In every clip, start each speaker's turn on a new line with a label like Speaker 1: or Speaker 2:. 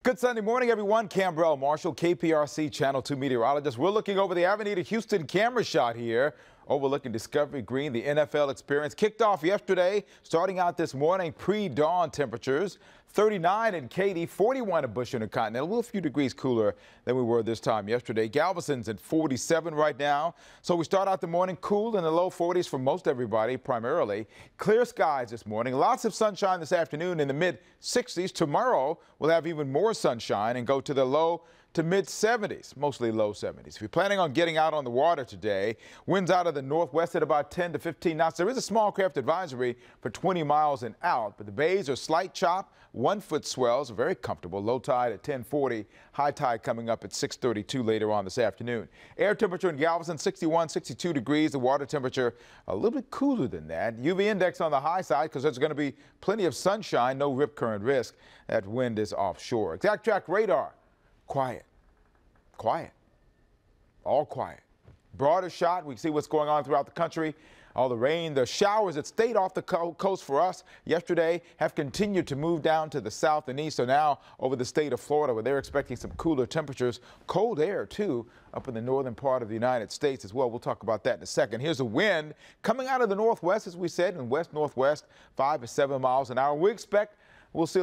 Speaker 1: Good Sunday morning, everyone. Cambrell Marshall, KPRC Channel 2 meteorologist. We're looking over the Avenida Houston camera shot here, overlooking Discovery Green. The NFL experience kicked off yesterday, starting out this morning, pre-dawn temperatures. 39 in Katy, 41 in Bush Intercontinental, a little few degrees cooler than we were this time yesterday. Galveston's at 47 right now. So we start out the morning cool in the low 40s for most everybody, primarily. Clear skies this morning. Lots of sunshine this afternoon in the mid 60s. Tomorrow we'll have even more sunshine and go to the low to mid 70s, mostly low 70s. If you're planning on getting out on the water today, winds out of the northwest at about 10 to 15 knots. There is a small craft advisory for 20 miles and out, but the bays are slight chop, 1-foot swells, very comfortable. Low tide at 10:40, high tide coming up at 6:32 later on this afternoon. Air temperature in Galveston 61, 62 degrees. The water temperature a little bit cooler than that. UV index on the high side because there's going to be plenty of sunshine, no rip current risk. That wind is offshore. Exact track radar. Quiet. Quiet. All quiet. Broader shot. We see what's going on throughout the country. All the rain, the showers that stayed off the coast for us yesterday have continued to move down to the south and east. So now over the state of Florida, where they're expecting some cooler temperatures, cold air too, up in the northern part of the United States as well. We'll talk about that in a second. Here's a wind coming out of the northwest, as we said, and west-northwest, 5 to 7 miles an hour. We expect we'll see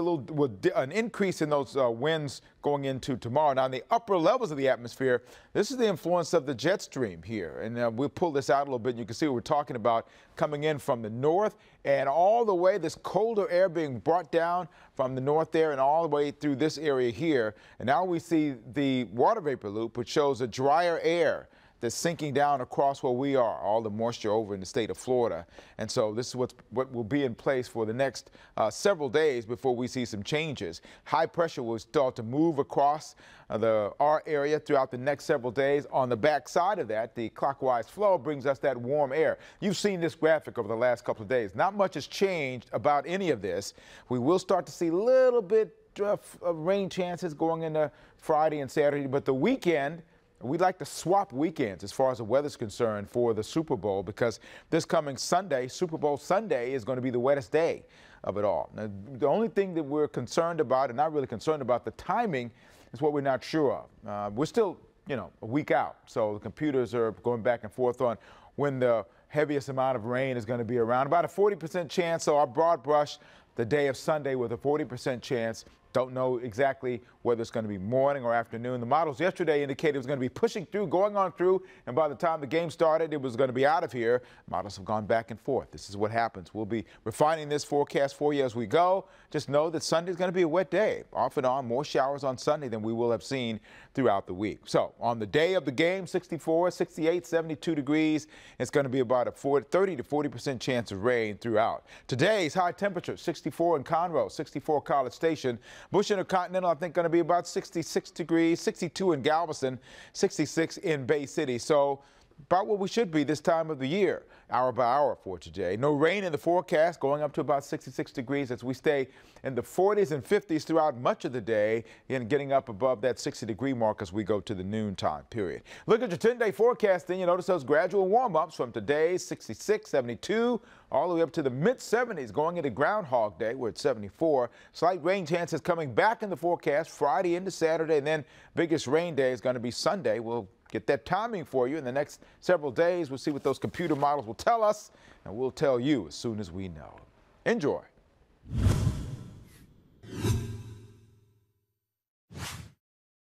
Speaker 1: an increase in those winds going into tomorrow. Now, in the upper levels of the atmosphere, this is the influence of the jet stream here. And we'll pull this out a little bit. You can see what we're talking about coming in from the north and all the way, this colder air being brought down from the north there and all the way through this area here. And now we see the water vapor loop, which shows a drier air that's sinking down across where we are, all the moisture over in the state of Florida. And so this is what will be in place for the next several days before we see some changes. High pressure will start to move across our area throughout the next several days. On the back side of that, the clockwise flow brings us that warm air. You've seen this graphic over the last couple of days. Not much has changed about any of this. We will start to see a little bit of rain chances going into Friday and Saturday, but the weekend, we'd like to swap weekends as far as the weather's concerned for the Super Bowl, because this coming Sunday, Super Bowl Sunday, is going to be the wettest day of it all. Now, the only thing that we're concerned about, and not really concerned about, the timing is what we're not sure of. We're still, a week out, so the computers are going back and forth on when the heaviest amount of rain is going to be around. About a 40% chance, so our broad brush, the day of Sunday with a 40% chance. Don't know exactly whether it's going to be morning or afternoon. The models yesterday indicated it was going to be pushing through, going on through, and by the time the game started, it was going to be out of here. Models have gone back and forth. This is what happens. We'll be refining this forecast for you as we go. Just know that Sunday's going to be a wet day. Off and on, more showers on Sunday than we will have seen throughout the week. So on the day of the game, 64, 68, 72 degrees. It's going to be about a 30 to 40% chance of rain throughout. Today's high temperature, 64 in Conroe, 64 College Station. Bush Intercontinental, I think, going to be about 66 degrees, 62 in Galveston, 66 in Bay City. So about what we should be this time of the year, hour by hour for today. No rain in the forecast, going up to about 66 degrees as we stay in the 40s and 50s throughout much of the day and getting up above that 60-degree mark as we go to the noontime period. Look at your 10-day forecast, then you notice those gradual warm-ups from today's 66, 72, all the way up to the mid-70s going into Groundhog Day. We're at 74. Slight rain chances coming back in the forecast Friday into Saturday, and then biggest rain day is going to be Sunday. We'll get that timing for you in the next several days. We'll see what those computer models will tell us, and we'll tell you as soon as we know. Enjoy.